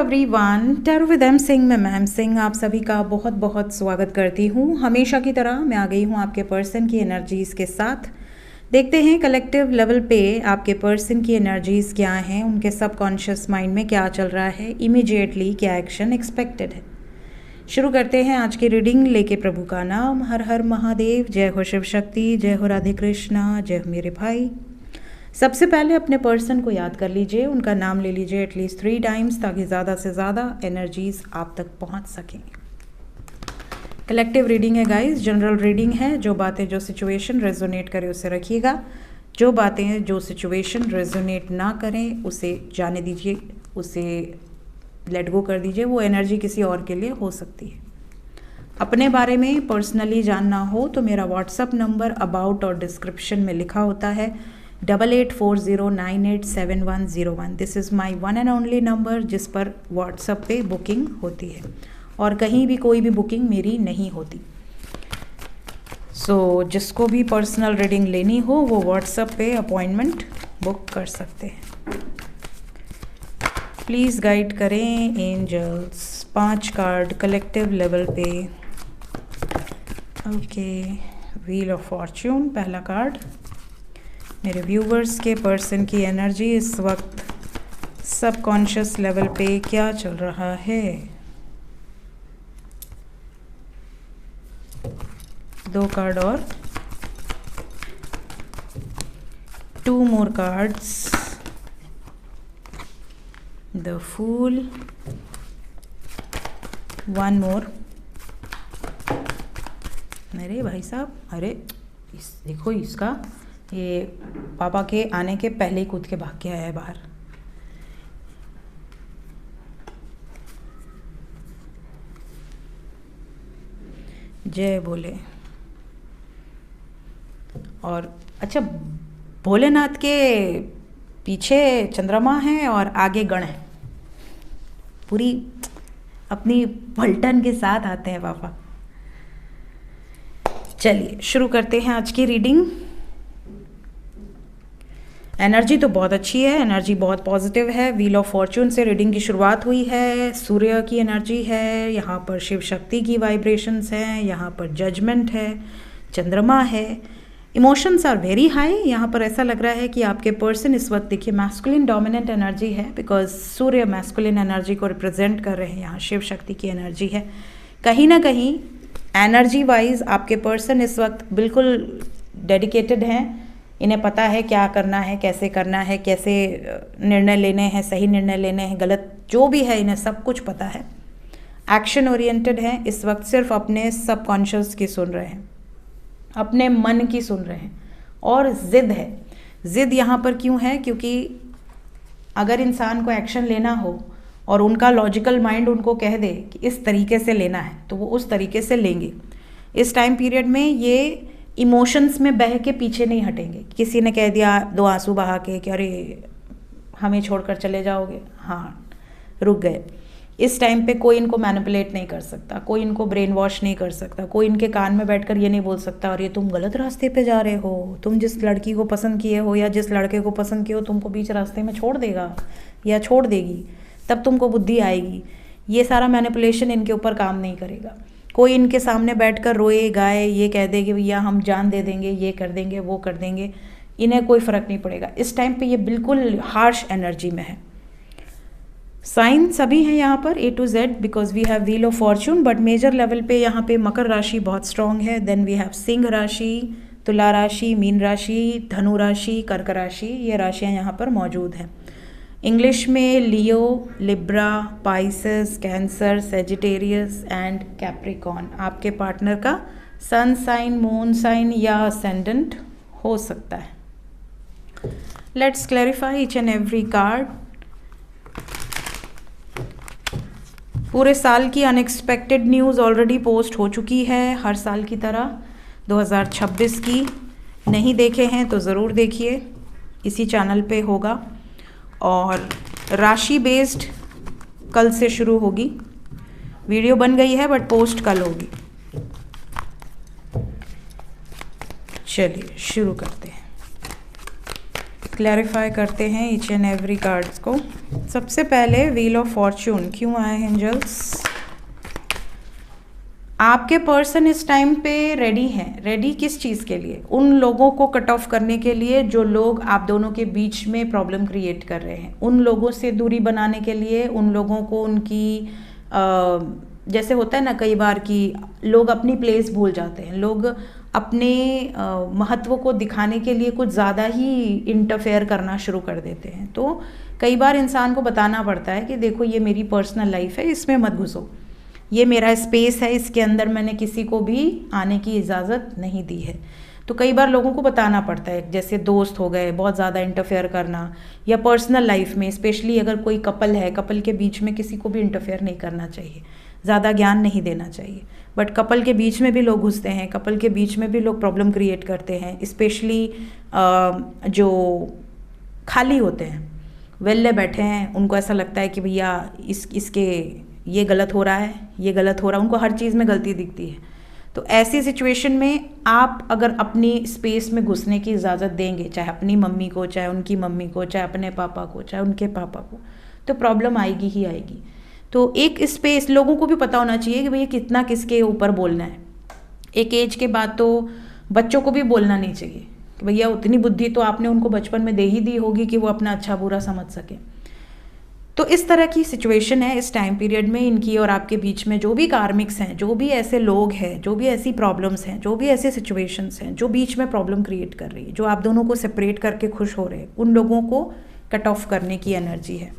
Everyone, tarot with M Singh में ma'am Singh आप सभी का बहुत बहुत स्वागत करती हूँ। हमेशा की तरह मैं आ गई हूँ आपके पर्सन की एनर्जीज़ के साथ। देखते हैं कलेक्टिव लेवल पे आपके पर्सन की एनर्जीज़ क्या हैं, उनके सबकॉन्शियस माइंड में क्या चल रहा है, इमीडिएटली क्या एक्शन एक्सपेक्टेड है। शुरू करते हैं आज की रीडिंग लेके प्रभु का नाम। हर हर महादेव, जय हो शिव शक्ति, जय हो राधे कृष्णा, जय हो मेरे भाई। सबसे पहले अपने पर्सन को याद कर लीजिए, उनका नाम ले लीजिए एटलीस्ट 3 टाइम्स ताकि ज़्यादा से ज़्यादा एनर्जीज आप तक पहुंच सकें। कलेक्टिव रीडिंग है गाइस, जनरल रीडिंग है। जो बातें जो सिचुएशन रेजोनेट करे उसे रखिएगा, जो बातें जो सिचुएशन रेजोनेट ना करें उसे जाने दीजिए, उसे लेट गो कर दीजिए। वो एनर्जी किसी और के लिए हो सकती है। अपने बारे में पर्सनली जानना हो तो मेरा व्हाट्सअप नंबर अबाउट और डिस्क्रिप्शन में लिखा होता है 8840987101। This is my one and only number जिस पर व्हाट्सएप पे बुकिंग होती है और कहीं भी कोई भी बुकिंग मेरी नहीं होती। जिसको भी पर्सनल रीडिंग लेनी हो वो व्हाट्सएप पे अपॉइंटमेंट बुक कर सकते हैं। प्लीज़ गाइड करें एंजल्स। 5 कार्ड कलेक्टिव लेवल पे। ओके, व्हील ऑफ फॉर्च्यून पहला कार्ड। मेरे व्यूवर्स के पर्सन की एनर्जी इस वक्त सबकॉन्शियस लेवल पे क्या चल रहा है। 2 कार्ड और 2 मोर कार्ड्स। द फूल, 1 मोर। अरे भाई साहब, अरे देखो इसका, ये पापा के आने के पहले ही कूद के भाग के आया है बाहर। जय भोले। और अच्छा, भोलेनाथ के पीछे चंद्रमा है और आगे गण है। पूरी अपनी पलटन के साथ आते हैं पापा। चलिए शुरू करते हैं आज की रीडिंग। एनर्जी तो बहुत अच्छी है, एनर्जी बहुत पॉजिटिव है। व्हील ऑफ फॉर्च्यून से रीडिंग की शुरुआत हुई है। सूर्य की एनर्जी है, यहाँ पर शिव शक्ति की वाइब्रेशंस हैं, यहाँ पर जजमेंट है, चंद्रमा है। Emotions are very high. यहाँ पर ऐसा लग रहा है कि आपके पर्सन इस वक्त, देखिए, मैस्कुलिन डोमिनेंट एनर्जी है बिकॉज सूर्य मैस्कुलिन एनर्जी को रिप्रेजेंट कर रहे हैं। यहाँ शिव शक्ति की एनर्जी है। कहीं ना कहीं एनर्जी वाइज आपके पर्सन इस वक्त बिल्कुल डेडिकेटेड हैं। इन्हें पता है क्या करना है, कैसे करना है, कैसे निर्णय लेने हैं, सही निर्णय लेने हैं, गलत जो भी है, इन्हें सब कुछ पता है। एक्शन ओरिएंटेड है इस वक्त, सिर्फ अपने सबकॉन्शियस की सुन रहे हैं, अपने मन की सुन रहे हैं। और ज़िद है। ज़िद यहाँ पर क्यों है? क्योंकि अगर इंसान को एक्शन लेना हो और उनका लॉजिकल माइंड उनको कह दे कि इस तरीके से लेना है तो वो उस तरीके से लेंगे। इस टाइम पीरियड में ये इमोशंस में बह के पीछे नहीं हटेंगे। किसी ने कह दिया 2 आंसू बहा के कि अरे हमें छोड़कर चले जाओगे, हाँ रुक गए। इस टाइम पे कोई इनको मैनिपुलेट नहीं कर सकता, कोई इनको ब्रेन वॉश नहीं कर सकता, कोई इनके कान में बैठकर ये नहीं बोल सकता और ये तुम गलत रास्ते पे जा रहे हो, तुम जिस लड़की को पसंद किए हो या जिस लड़के को पसंद किए हो तुमको बीच रास्ते में छोड़ देगा या छोड़ देगी, तब तुमको बुद्धि आएगी। ये सारा मैनिपुलेशन इनके ऊपर काम नहीं करेगा। कोई इनके सामने बैठकर रोए गाए ये कह दे कि भैया हम जान दे देंगे, ये कर देंगे, वो कर देंगे, इन्हें कोई फ़र्क नहीं पड़ेगा। इस टाइम पे ये बिल्कुल हार्श एनर्जी में है। साइन सभी हैं यहाँ पर A to Z because we have wheel of fortune. But major level पे यहाँ पे मकर राशि बहुत स्ट्रॉन्ग है। देन वी हैव सिंह राशि, तुला राशि, मीन राशि, धनु राशि, कर्क राशि, ये राशियाँ यहाँ पर मौजूद हैं। इंग्लिश में Leo, Libra, Pisces, Cancer, Sagittarius and Capricorn आपके पार्टनर का सन साइन, मून साइन या असेंडेंट हो सकता है। Let's clarify each and every card. पूरे साल की अनएक्सपेक्टेड न्यूज़ ऑलरेडी पोस्ट हो चुकी है, हर साल की तरह। 2026 की नहीं देखे हैं तो ज़रूर देखिए, इसी चैनल पे होगा। और राशि बेस्ड कल से शुरू होगी। वीडियो बन गई है बट पोस्ट कल होगी। चलिए शुरू करते हैं। क्लैरिफाई करते हैं ईच एंड एवरी कार्ड्स को। सबसे पहले व्हील ऑफ फॉर्च्यून क्यों आए हैं एंजल्स? आपके पर्सन इस टाइम पे रेडी हैं। रेडी किस चीज़ के लिए? उन लोगों को कट ऑफ करने के लिए जो लोग आप दोनों के बीच में प्रॉब्लम क्रिएट कर रहे हैं, उन लोगों से दूरी बनाने के लिए, उन लोगों को उनकी जैसे होता है ना कई बार कि लोग अपनी प्लेस भूल जाते हैं, लोग अपने महत्व को दिखाने के लिए कुछ ज़्यादा ही इंटरफेयर करना शुरू कर देते हैं। तो कई बार इंसान को बताना पड़ता है कि देखो ये मेरी पर्सनल लाइफ है, इसमें मत घुसो, ये मेरा स्पेस है, इसके अंदर मैंने किसी को भी आने की इजाज़त नहीं दी है। तो कई बार लोगों को बताना पड़ता है, जैसे दोस्त हो गए, बहुत ज़्यादा इंटरफेयर करना, या पर्सनल लाइफ में स्पेशली अगर कोई कपल है, कपल के बीच में किसी को भी इंटरफेयर नहीं करना चाहिए, ज़्यादा ज्ञान नहीं देना चाहिए। बट कपल के बीच में भी लोग घुसते हैं, कपल के बीच में भी लोग प्रॉब्लम क्रिएट करते हैं, स्पेशली जो खाली होते हैं, वेल्ले बैठे हैं, उनको ऐसा लगता है कि भैया इसके ये गलत हो रहा है, ये गलत हो रहा है, उनको हर चीज़ में गलती दिखती है। तो ऐसी सिचुएशन में आप अगर अपनी स्पेस में घुसने की इजाज़त देंगे, चाहे अपनी मम्मी को, चाहे उनकी मम्मी को, चाहे अपने पापा को, चाहे उनके पापा को, तो प्रॉब्लम आएगी ही आएगी। तो एक स्पेस लोगों को भी पता होना चाहिए कि भैया कितना किसके ऊपर बोलना है। एक एज के बाद तो बच्चों को भी बोलना नहीं चाहिए कि भैया उतनी बुद्धि तो आपने उनको बचपन में दे ही दी होगी कि वो अपना अच्छा बुरा समझ सके। तो इस तरह की सिचुएशन है इस टाइम पीरियड में इनकी और आपके बीच में। जो भी कार्मिक्स हैं, जो भी ऐसे लोग हैं, जो भी ऐसी प्रॉब्लम्स हैं, जो भी ऐसे सिचुएशंस हैं जो बीच में प्रॉब्लम क्रिएट कर रही है, जो आप दोनों को सेपरेट करके खुश हो रहे हैं, उन लोगों को कट ऑफ करने की एनर्जी है।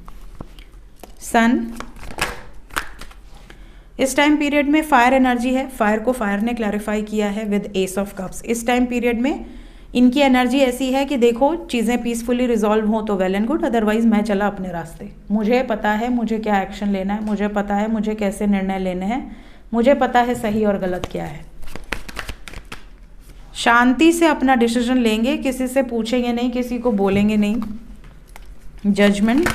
सन इस टाइम पीरियड में फायर एनर्जी है। फायर को फायर ने क्लैरिफाई किया है विद एस ऑफ कप्स। इस टाइम पीरियड में इनकी एनर्जी ऐसी है कि देखो चीज़ें पीसफुली रिजॉल्व हो तो वेल एंड गुड, अदरवाइज मैं चला अपने रास्ते। मुझे पता है मुझे क्या एक्शन लेना है, मुझे पता है मुझे कैसे निर्णय लेने हैं, मुझे पता है सही और गलत क्या है। शांति से अपना डिसीजन लेंगे, किसी से पूछेंगे नहीं, किसी को बोलेंगे नहीं। जजमेंट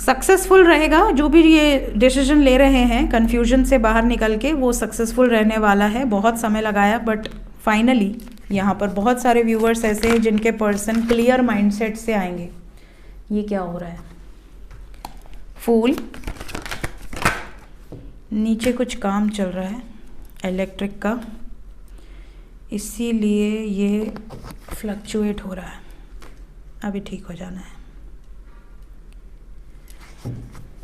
सक्सेसफुल रहेगा। जो भी ये डिसीजन ले रहे हैं कन्फ्यूजन से बाहर निकल के, वो सक्सेसफुल रहने वाला है। बहुत समय लगाया बट फाइनली यहाँ पर बहुत सारे व्यूवर्स ऐसे हैं जिनके पर्सन क्लियर माइंडसेट से आएंगे। ये क्या हो रहा है? फूल, नीचे कुछ काम चल रहा है इलेक्ट्रिक का, इसीलिए ये फ्लक्चुएट हो रहा है, अभी ठीक हो जाना है।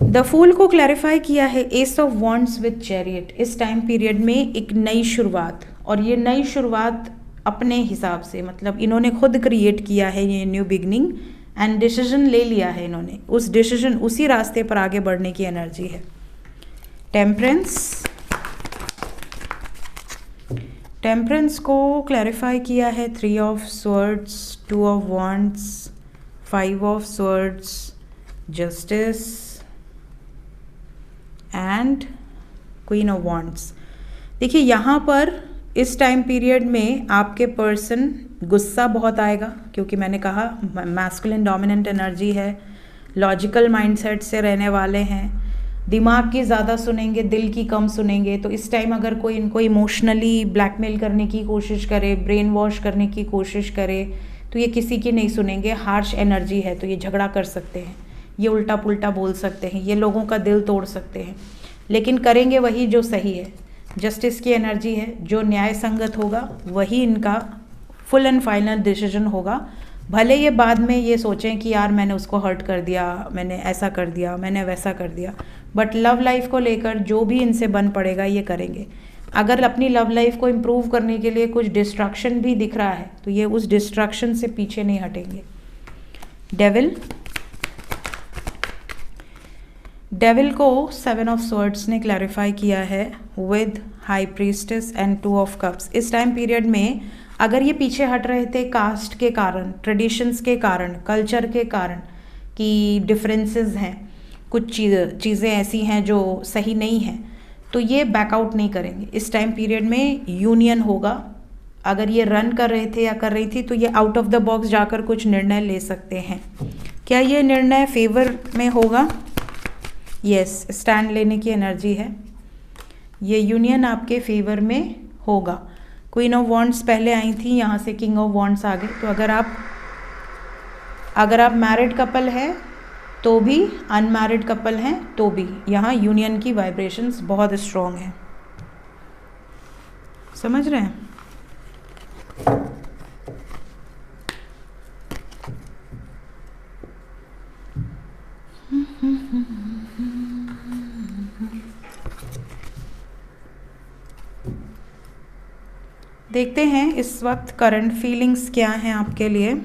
द फूल को क्लैरिफाई किया है S of wands with chariot. इस टाइम पीरियड में एक नई शुरुआत, और ये नई शुरुआत अपने हिसाब से, मतलब इन्होंने खुद क्रिएट किया है ये न्यू बिगनिंग एंड डिसीजन ले लिया है इन्होंने। उस डिसीजन, उसी रास्ते पर आगे बढ़ने की एनर्जी है। टेम्परेंस, टेम्परेंस को क्लैरिफाई किया है 3 of swords, 2 of wands, 5 of swords, justice and queen of wands. देखिए यहाँ पर इस टाइम पीरियड में आपके पर्सन गुस्सा बहुत आएगा, क्योंकि मैंने कहा मैस्कुलिन डोमिनेंट एनर्जी है, लॉजिकल माइंडसेट से रहने वाले हैं, दिमाग की ज़्यादा सुनेंगे, दिल की कम सुनेंगे। तो इस टाइम अगर कोई इनको इमोशनली ब्लैकमेल करने की कोशिश करे, ब्रेन वॉश करने की कोशिश करे, तो ये किसी की नहीं सुनेंगे। हार्श एनर्जी है तो ये झगड़ा कर सकते हैं, ये उल्टा पुल्टा बोल सकते हैं, ये लोगों का दिल तोड़ सकते हैं, लेकिन करेंगे वही जो सही है। जस्टिस की एनर्जी है, जो न्याय संगत होगा वही इनका फुल एंड फाइनल डिसीजन होगा। भले ये बाद में ये सोचें कि यार मैंने उसको हर्ट कर दिया, मैंने ऐसा कर दिया, मैंने वैसा कर दिया, बट लव लाइफ को लेकर जो भी इनसे बन पड़ेगा ये करेंगे। अगर अपनी लव लाइफ को इम्प्रूव करने के लिए कुछ डिस्ट्रैक्शन भी दिख रहा है तो ये उस डिस्ट्रैक्शन से पीछे नहीं हटेंगे। डेविल, डेविल को 7 ऑफ स्वर्ड्स ने क्लैरिफाई किया है with high priestess and 2 of cups. इस टाइम पीरियड में अगर ये पीछे हट रहे थे कास्ट के कारण, ट्रेडिशंस के कारण, कल्चर के कारण कि डिफरेंसेस हैं, कुछ चीज़ें ऐसी हैं जो सही नहीं हैं, तो ये बैकआउट नहीं करेंगे। इस टाइम पीरियड में यूनियन होगा। अगर ये रन कर रहे थे या कर रही थी तो ये आउट ऑफ द बॉक्स जाकर कुछ निर्णय ले सकते हैं। क्या ये निर्णय फेवर में होगा? यस, स्टैंड लेने की एनर्जी है। ये यूनियन आपके फेवर में होगा। क्वीन ऑफ वॉन्ड्स पहले आई थी, यहाँ से किंग ऑफ वॉन्ड्स आ गए। तो अगर आप मैरिड कपल हैं तो भी, अनमैरिड कपल हैं तो भी, यहाँ यूनियन की वाइब्रेशंस बहुत स्ट्रॉन्ग हैं। समझ रहे हैं? देखते हैं इस वक्त करंट फीलिंग्स क्या हैं आपके लिए,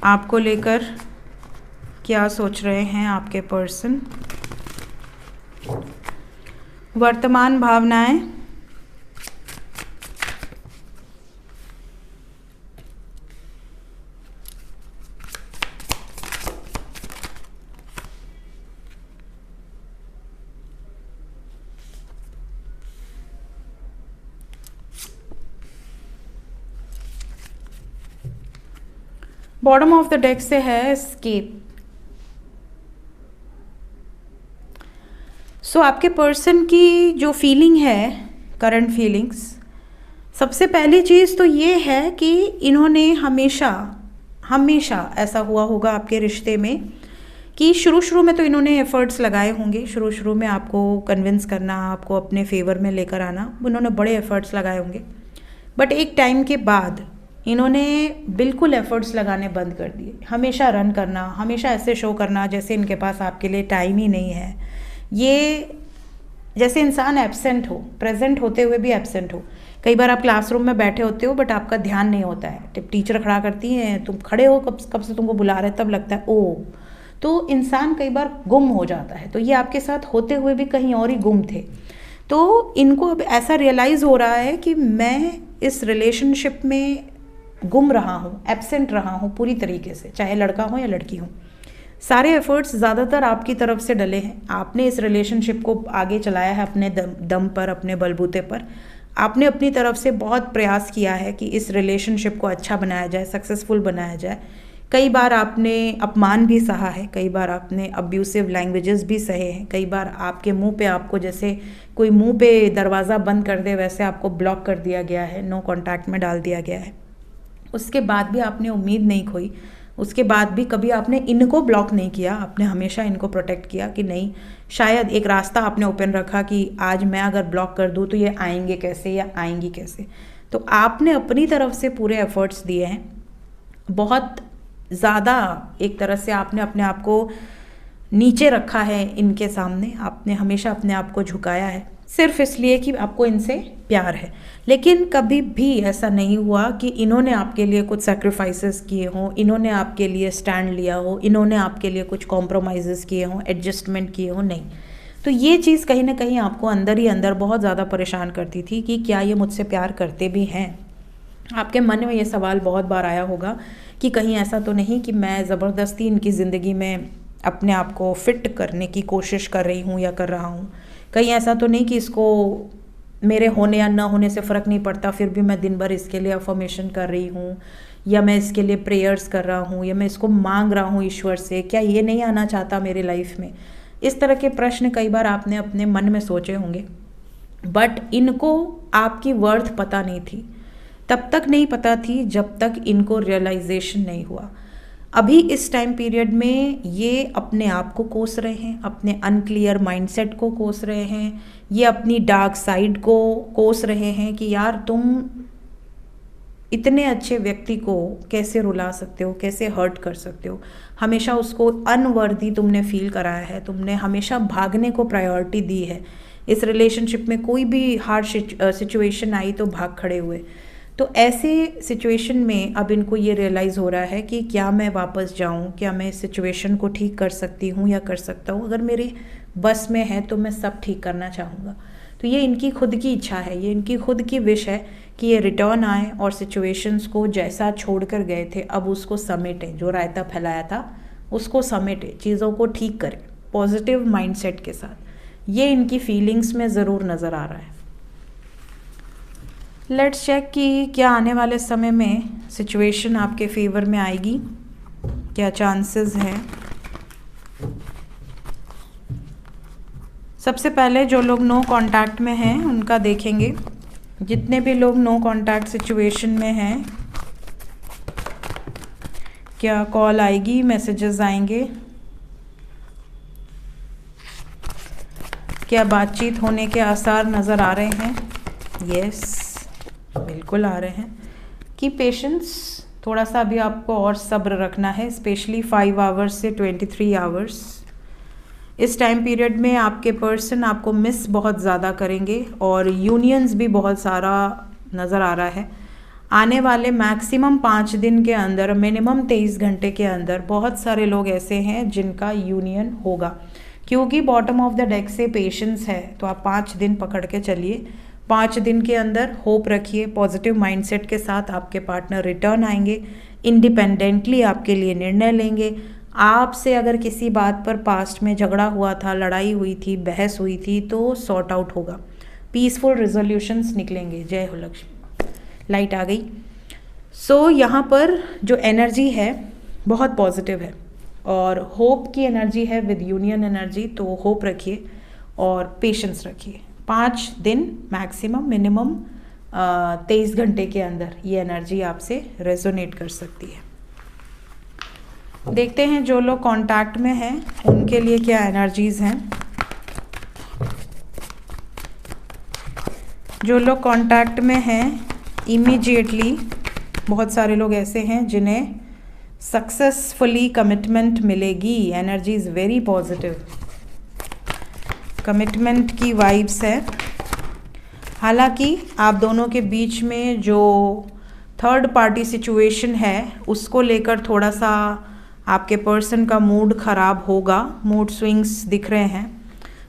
आपको लेकर क्या सोच रहे हैं आपके पर्सन, वर्तमान भावनाएं, बॉटम ऑफ द डेक से है एस्केप। सो आपके पर्सन की जो फीलिंग है, करंट फीलिंग्स, सबसे पहली चीज़ तो ये है कि इन्होंने हमेशा ऐसा हुआ होगा आपके रिश्ते में कि शुरू में तो इन्होंने एफर्ट्स लगाए होंगे, शुरू में आपको कन्विंस करना, आपको अपने फेवर में लेकर आना, उन्होंने बड़े एफर्ट्स लगाए होंगे। बट एक टाइम के बाद इन्होंने बिल्कुल एफर्ट्स लगाने बंद कर दिए। हमेशा रन करना, हमेशा ऐसे शो करना जैसे इनके पास आपके लिए टाइम ही नहीं है। ये जैसे इंसान एब्सेंट हो, प्रेजेंट होते हुए भी एब्सेंट हो। कई बार आप क्लासरूम में बैठे होते हो बट आपका ध्यान नहीं होता है, टीचर खड़ा करती हैं, तुम खड़े हो, कब से तुमको बुला रहे, तब लगता है ओ। तो इंसान कई बार गुम हो जाता है। तो ये आपके साथ होते हुए भी कहीं और ही गुम थे। तो इनको अब ऐसा रियलाइज़ हो रहा है कि मैं इस रिलेशनशिप में गुम रहा हूँ, एब्सेंट रहा हूँ पूरी तरीके से, चाहे लड़का हो या लड़की हो। सारे एफर्ट्स ज़्यादातर आपकी तरफ से डले हैं। आपने इस रिलेशनशिप को आगे चलाया है अपने दम पर, अपने बलबूते पर। आपने अपनी तरफ से बहुत प्रयास किया है कि इस रिलेशनशिप को अच्छा बनाया जाए, सक्सेसफुल बनाया जाए। कई बार आपने अपमान भी सहा है, कई बार आपने अब्यूसिव लैंग्वेजेस भी सहे हैं, कई बार आपके मुंह पे, आपको जैसे कोई मुंह पे दरवाज़ा बंद कर दे वैसे आपको ब्लॉक कर दिया गया है, नो कॉन्टैक्ट में डाल दिया गया है। उसके बाद भी आपने उम्मीद नहीं खोई, उसके बाद भी कभी आपने इनको ब्लॉक नहीं किया। आपने हमेशा इनको प्रोटेक्ट किया कि नहीं, शायद एक रास्ता आपने ओपन रखा कि आज मैं अगर ब्लॉक कर दूँ तो ये आएंगे कैसे या आएंगी कैसे। तो आपने अपनी तरफ से पूरे एफर्ट्स दिए हैं, बहुत ज़्यादा एक तरह से आपने अपने आप को नीचे रखा है इनके सामने। आपने हमेशा अपने आप को झुकाया है सिर्फ इसलिए कि आपको इनसे प्यार है। लेकिन कभी भी ऐसा नहीं हुआ कि इन्होंने आपके लिए कुछ सैक्रिफाइसेस किए हों, इन्होंने आपके लिए स्टैंड लिया हो, इन्होंने आपके लिए कुछ कॉम्प्रोमाइज़ेस किए हों, एडजस्टमेंट किए हों, नहीं। तो ये चीज़ कहीं ना कहीं आपको अंदर ही अंदर बहुत ज़्यादा परेशान करती थी कि क्या ये मुझसे प्यार करते भी हैं। आपके मन में ये सवाल बहुत बार आया होगा कि कहीं ऐसा तो नहीं कि मैं ज़बरदस्ती इनकी ज़िंदगी में अपने आप को फिट करने की कोशिश कर रही हूँ या कर रहा हूँ। कहीं ऐसा तो नहीं कि इसको मेरे होने या ना होने से फ़र्क नहीं पड़ता, फिर भी मैं दिन भर इसके लिए अफर्मेशन कर रही हूँ, या मैं इसके लिए प्रेयर्स कर रहा हूँ, या मैं इसको मांग रहा हूँ ईश्वर से, क्या ये नहीं आना चाहता मेरी लाइफ में। इस तरह के प्रश्न कई बार आपने अपने मन में सोचे होंगे। बट इनको आपकी वर्थ पता नहीं थी, तब तक नहीं पता थी जब तक इनको रियलाइजेशन नहीं हुआ। अभी इस टाइम पीरियड में ये अपने आप को कोस रहे हैं, अपने अनक्लियर माइंडसेट को कोस रहे हैं, ये अपनी डार्क साइड को कोस रहे हैं कि यार तुम इतने अच्छे व्यक्ति को कैसे रुला सकते हो, कैसे हर्ट कर सकते हो। हमेशा उसको अनवर्दी तुमने फील कराया है, तुमने हमेशा भागने को प्रायोरिटी दी है। इस रिलेशनशिप में कोई भी हार्ड सिचुएशन आई तो भाग खड़े हुए। तो ऐसे सिचुएशन में अब इनको ये रियलाइज़ हो रहा है कि क्या मैं वापस जाऊं, क्या मैं इस सिचुएशन को ठीक कर सकती हूं या कर सकता हूं। अगर मेरे बस में है तो मैं सब ठीक करना चाहूँगा। तो ये इनकी खुद की इच्छा है, ये इनकी खुद की विश है कि ये रिटर्न आए और सिचुएशंस को जैसा छोड़ कर गए थे अब उसको समेटें, जो रायता फैलाया था उसको समेटें, चीज़ों को ठीक करें पॉजिटिव माइंडसेट के साथ। ये इनकी फीलिंग्स में ज़रूर नज़र आ रहा है। लेट्स चेक कि क्या आने वाले समय में सिचुएशन आपके फेवर में आएगी, क्या चांसेस हैं। सबसे पहले जो लोग नो कांटेक्ट में हैं उनका देखेंगे। जितने भी लोग नो कांटेक्ट सिचुएशन में हैं, क्या कॉल आएगी, मैसेजेस आएंगे, क्या बातचीत होने के आसार नज़र आ रहे हैं? यस, बिल्कुल आ रहे हैं। की पेशेंस, थोड़ा सा अभी आपको और सब्र रखना है, स्पेशली 5 आवर्स से 23 आवर्स। इस टाइम पीरियड में आपके पर्सन आपको मिस बहुत ज़्यादा करेंगे और यूनियंस भी बहुत सारा नज़र आ रहा है। आने वाले मैक्सिमम 5 दिन के अंदर, मिनिमम 23 घंटे के अंदर बहुत सारे लोग ऐसे हैं जिनका यूनियन होगा, क्योंकि बॉटम ऑफ द डेक से पेशेंस है। तो आप 5 दिन पकड़ के चलिए। 5 दिन के अंदर होप रखिए, पॉजिटिव माइंडसेट के साथ आपके पार्टनर रिटर्न आएंगे, इंडिपेंडेंटली आपके लिए निर्णय लेंगे। आपसे अगर किसी बात पर पास्ट में झगड़ा हुआ था, लड़ाई हुई थी, बहस हुई थी, तो सॉर्ट आउट होगा, पीसफुल रिजोल्यूशंस निकलेंगे। जय हो लक्ष्मी। लाइट आ गई। सो यहाँ पर जो एनर्जी है बहुत पॉजिटिव है और होप की एनर्जी है विद यूनियन एनर्जी। तो होप रखिए और पेशेंस रखिए। 5 दिन मैक्सिमम, मिनिमम 23 घंटे के अंदर ये एनर्जी आपसे रेजोनेट कर सकती है। देखते हैं जो लोग कांटेक्ट में हैं उनके लिए क्या एनर्जीज हैं। जो लोग कांटेक्ट में हैं इमीडिएटली, बहुत सारे लोग ऐसे हैं जिन्हें सक्सेसफुली कमिटमेंट मिलेगी। Energy is very positive, commitment की वाइब्स है। हालांकि आप दोनों के बीच में जो थर्ड पार्टी सिचुएशन है उसको लेकर थोड़ा सा आपके पर्सन का मूड ख़राब होगा। मूड स्विंग्स दिख रहे हैं,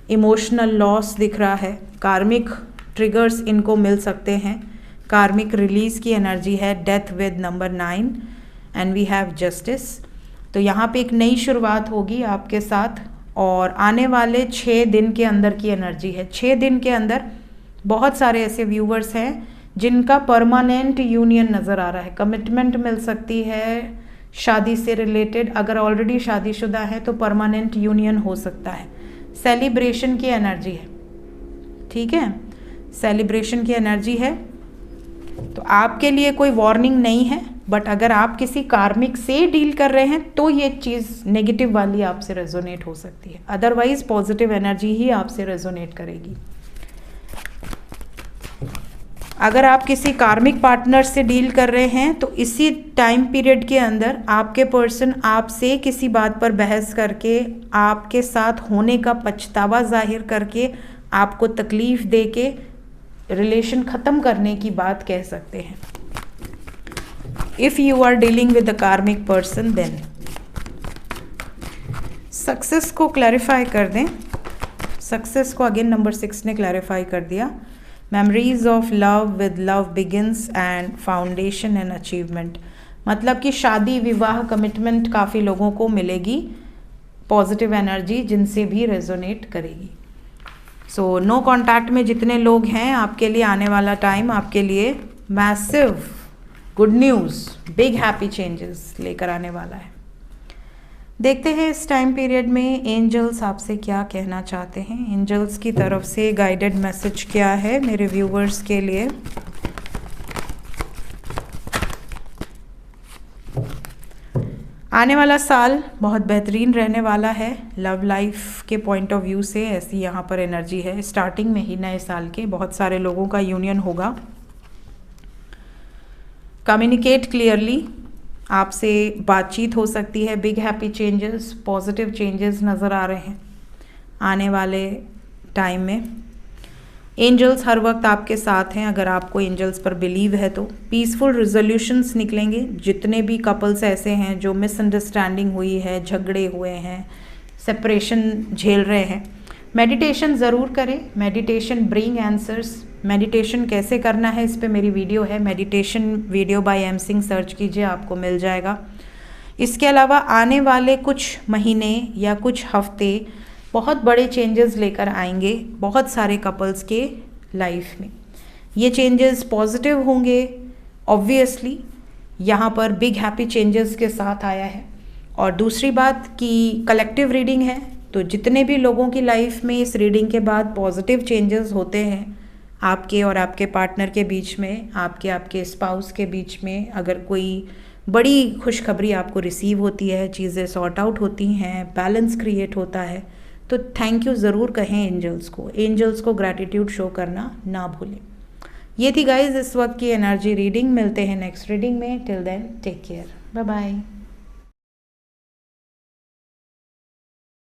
इमोशनल लॉस दिख रहा है, कार्मिक ट्रिगर्स इनको मिल सकते हैं। कार्मिक रिलीज़ की एनर्जी है, death with number 9 and we have justice. तो यहाँ पे एक नई शुरुआत होगी आपके साथ और आने वाले 6 दिन के अंदर की एनर्जी है। 6 दिन के अंदर बहुत सारे ऐसे व्यूवर्स हैं जिनका परमानेंट यूनियन नज़र आ रहा है। कमिटमेंट मिल सकती है शादी से रिलेटेड, अगर ऑलरेडी शादीशुदा है तो परमानेंट यूनियन हो सकता है। सेलिब्रेशन की एनर्जी है, ठीक है, सेलिब्रेशन की एनर्जी है। तो आपके लिए कोई वार्निंग नहीं है, बट अगर आप किसी कार्मिक से डील कर रहे हैं तो ये चीज़ नेगेटिव वाली आपसे रेजोनेट हो सकती है। अदरवाइज पॉजिटिव एनर्जी ही आपसे रेजोनेट करेगी। अगर आप किसी कार्मिक पार्टनर से डील कर रहे हैं तो इसी टाइम पीरियड के अंदर आपके पर्सन आपसे किसी बात पर बहस करके, आपके साथ होने का पछतावा जाहिर करके, आपको तकलीफ़ दे के रिलेशन ख़त्म करने की बात कह सकते हैं। If you are dealing with the karmic person then success को क्लैरिफाई कर दें। सक्सेस को अगेन नंबर 6 ने क्लैरिफाई कर दिया। Memories of love with love begins and foundation and achievement, मतलब कि शादी, विवाह, कमिटमेंट काफ़ी लोगों को मिलेगी। पॉजिटिव एनर्जी जिनसे भी रेजोनेट करेगी। सो नो कांटेक्ट में जितने लोग हैं, आपके लिए आने वाला टाइम आपके लिए massive good news, big happy changes लेकर आने वाला है। देखते हैं इस टाइम पीरियड में एंजल्स आपसे क्या कहना चाहते हैं। एंजल्स की तरफ से गाइडेड मैसेज क्या है मेरे व्यूवर्स के लिए। आने वाला साल बहुत बेहतरीन रहने वाला है लव लाइफ के पॉइंट ऑफ व्यू से, ऐसी यहाँ पर एनर्जी है। स्टार्टिंग में ही नए साल के बहुत सारे लोगों का यूनियन होगा। कम्युनिकेट क्लियरली, आपसे बातचीत हो सकती है। Big happy changes, positive changes नज़र आ रहे हैं आने वाले टाइम में। एंजल्स हर वक्त आपके साथ हैं अगर आपको एंजल्स पर बिलीव है तो। पीसफुल रिजोल्यूशंस निकलेंगे। जितने भी कपल्स ऐसे हैं जो मिसअंडरस्टैंडिंग हुई है, झगड़े हुए हैं, सेपरेशन झेल रहे हैं, मेडिटेशन ज़रूर करें। Meditation bring answers. मेडिटेशन कैसे करना है इस पे मेरी वीडियो है, meditation video by M Singh, search कीजिए आपको मिल जाएगा। इसके अलावा आने वाले कुछ महीने या कुछ हफ्ते बहुत बड़े चेंजेस लेकर आएंगे बहुत सारे कपल्स के लाइफ में। ये चेंजेस पॉजिटिव होंगे ऑब्वियसली, यहाँ पर बिग हैप्पी चेंजेस के साथ आया है। और दूसरी बात कि कलेक्टिव रीडिंग है, तो जितने भी लोगों की लाइफ में इस रीडिंग के बाद पॉजिटिव चेंजेस होते हैं, आपके और आपके पार्टनर के बीच में, आपके आपके स्पाउस के बीच में, अगर कोई बड़ी खुशखबरी आपको रिसीव होती है, चीज़ें सॉर्ट आउट होती हैं, बैलेंस क्रिएट होता है, तो थैंक यू ज़रूर कहें एंजल्स को। एंजल्स को ग्रैटिट्यूड शो करना ना भूलें। ये थी गाइज इस वक्त की एनर्जी रीडिंग। मिलते हैं नेक्स्ट रीडिंग में। Till then take care, bye bye.